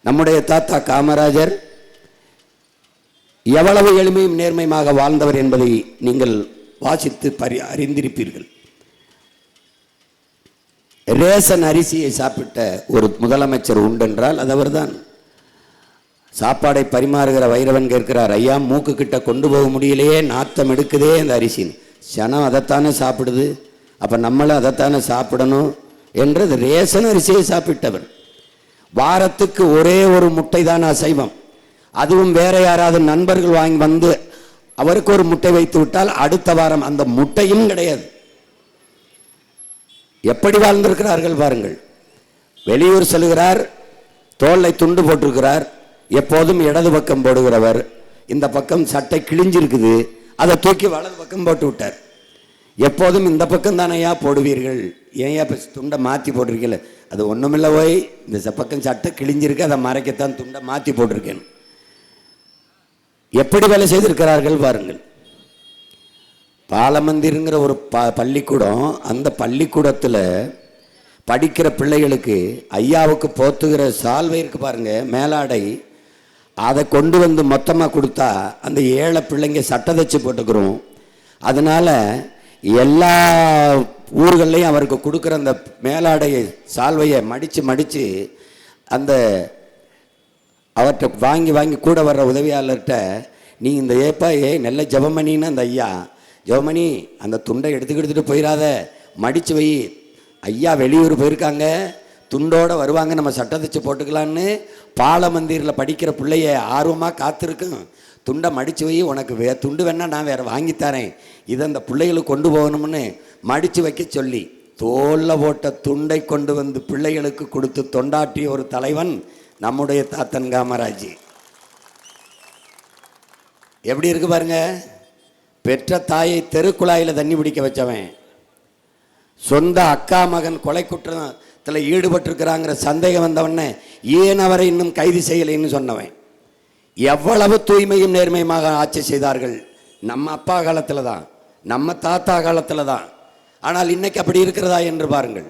நம்முடைய தாத்தா காமராஜர் எவ்வளவு எளிமையும் நேர்மையாக வாழ்ந்தவர் என்பதை நீங்கள் வாசித்து அறிந்திருப்பீர்கள். ரேசன் அரிசியை சாப்பிட்ட ஒரு முதலமைச்சர் உண்டென்றால் அது அவர்தான். சாப்பாடை பரிமாறுகிற வைரவன் கேட்கிறார், ஐயா மூக்கு கிட்ட கொண்டு போக முடியலையே, நாத்தம் எடுக்குதே அந்த அரிசின்னு. சனம் அதைத்தானே சாப்பிடுது, அப்போ நம்மளும் அதைத்தானே சாப்பிடணும் என்று ரேசன் அரிசியை சாப்பிட்டவர். வாரத்துக்கு ஒரே ஒரு முட்டை தான் அசைவம், அதுவும் வேற யாராவது நண்பர்கள் வாங்கி வந்து அவருக்கு ஒரு முட்டை வைத்து விட்டால் அடுத்த வாரம் அந்த முட்டையும் கிடையாது. எப்படி வாழ்ந்திருக்கிறார்கள் பாருங்கள். வெளியூர் செல்கிறார், தோலை துண்டு போட்டிருக்கிறார், எப்போதும் இடது பக்கம் போடுகிறவர். இந்த பக்கம் சட்டை கிழிஞ்சிருக்குது, அதை தூக்கி வலது பக்கம் போட்டு விட்டார். எப்போதும் இந்த பக்கம் தானையா போடுவீர்கள், ஏன் இப்போ துண்டை மாற்றி போட்டிருக்கீங்கள? அது ஒன்றுமில்லை, போய் இந்த பக்கம் சட்டை கிழிஞ்சிருக்கு, அதை மறைக்கத்தான் துண்டை மாற்றி போட்டிருக்கேன். எப்படி வேலை செய்திருக்கிறார்கள் பாருங்கள். பாலமந்திருங்கிற ஒரு பள்ளிக்கூடம், அந்த பள்ளிக்கூடத்தில் படிக்கிற பிள்ளைகளுக்கு ஐயாவுக்கு போத்துகிற சால்வை இருக்கு பாருங்க, மேலாடை, அதை கொண்டு வந்து மொத்தமாக கொடுத்தா அந்த ஏழை பிள்ளைங்க சட்டை தச்சு போட்டுக்கிறோம். அதனால் எல்லா ஊர்கள்லையும் அவருக்கு கொடுக்குற அந்த மேலாடையை சால்வையை மடித்து அந்த அவர்கிட்ட வாங்கி கூட வர்ற உதவியாளர்கிட்ட, நீ இந்த நல்ல ஜெபமணின்னு அந்த ஐயா, ஜெபமணி அந்த துண்டை எடுத்துக்கிட்டு போயிடாத, மடித்து வை, ஐயா வெளியூர் போயிருக்காங்க, துண்டோடு வருவாங்க, நம்ம சட்டை தச்சு போட்டுக்கலான்னு பாலமந்திரில் படிக்கிற பிள்ளைய ஆர்வமாக காத்திருக்கும். துண்டை மடித்து வை, உனக்கு துண்டு வேணால் நான் வேறு வாங்கித்தரேன், இதை அந்த பிள்ளைகளுக்கு கொண்டு போகணும்னு மடித்து வைக்க சொல்லி தோளில் போட்ட துண்டை கொண்டு வந்து பிள்ளைகளுக்கு கொடுத்து தொண்டாட்டிய ஒரு தலைவன் நம்முடைய தாத்தன் காமராஜ். எப்படி இருக்கு பாருங்க. பெற்ற தாயை தெருக்குழாயில் தண்ணி பிடிக்க வச்சவன், சொந்த அக்கா மகன் கொலை குற்றத்தில் ஈடுபட்டிருக்கிறாங்கிற சந்தேகம் வந்தவன ஏன் அவரை இன்னும் கைது செய்யலைன்னு சொன்னவன். எவ்வளவு தூய்மையும் நேர்மையுமாக ஆட்சி செய்தார்கள் நம்ம அப்பா காலத்தில் தான், நம்ம தாத்தா காலத்தில் தான். ஆனால் இன்னைக்கு அப்படி இருக்கிறதா என்று பாருங்கள்.